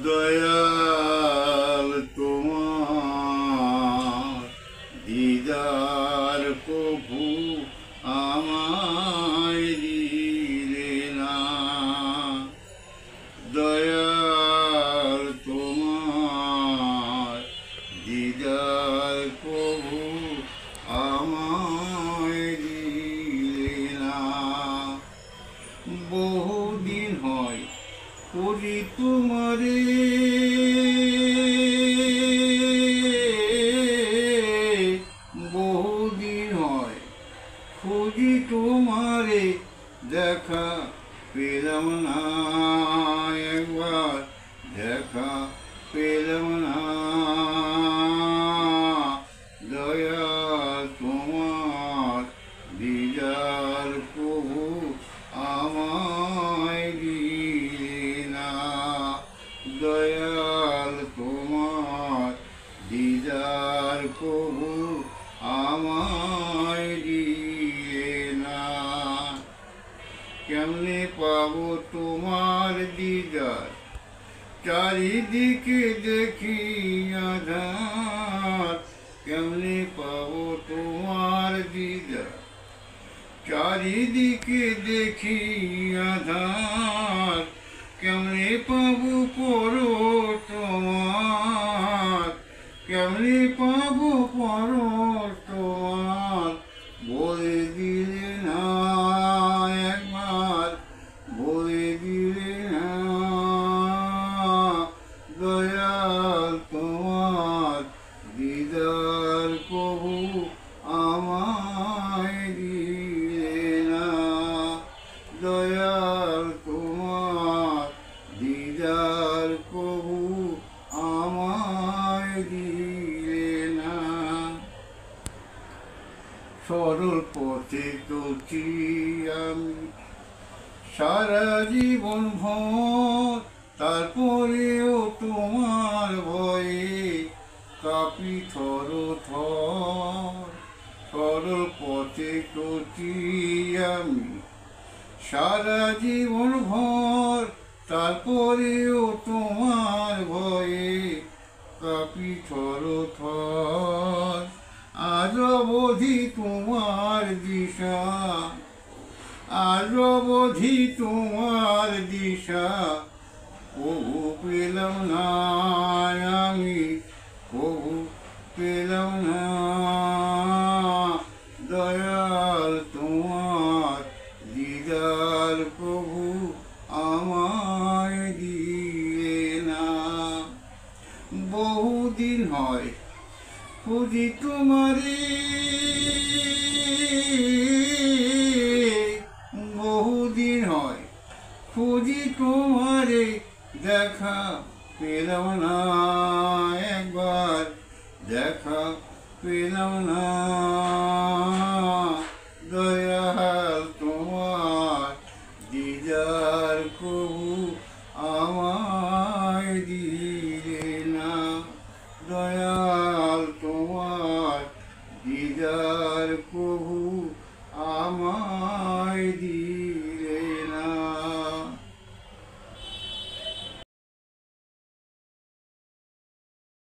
দয়াল তোমার দিদার প্রভু আমায় দিলে না। দয়াল তোমার দিদার প্রভু আমায় দিলে না। বহুদিন হয় খুঁজি তোমারে, বহুদিন হয় খুঁজি তোমারে, দেখা পেলাম না একবার, দেখা পেলাম না। দয়াল তোমার দিদার প্রভু আমায় দিলে না। দয়াল তোমার দিদার প্রভু আমায় দিলে না। কেমনে পাবো তোমার দিদার, চারিদিকে দেখি আধার। কেমনে পাবো তোমার দিদার, চারিদিকে দেখি আধার। কেমনে পাবো পরো তোমার, কেমনে পাবো পরো তোমার। বলে দিলে না একবার, বলে দিলে না। দয়াল তোমার দিদার প্রভু আমায় দিলে না। দয়াল তোমার দিদার প্রভু আমায় দিলে না। সরল পথে চলছি আমি সারা জীবন ভর, তারপরেও তোমার ভয়ে কাঁপি থর থর। সরল পথে চলছি আমি সারা জীবন ভর, তারপরেও তোমার ভয়ে কাঁপি থর থর। আজ অবধি তোমার দিশা, আজ অবধি তোমার দিশা কবু পেলাম না আমি, কবু পেলাম না। দয়াল তোমার দিদার প্রভু আমায় দিলে না। বহুদিন হয় খুঁজি তোমারে, বহুদিন হয় খুঁজি তোমারে, দেখা পেলাম না একবার, দেখা পেলাম না। দয়াল তোমার দিদার প্রভু আমায় দিলে না। দয়াল তোমার দিদার প্রভু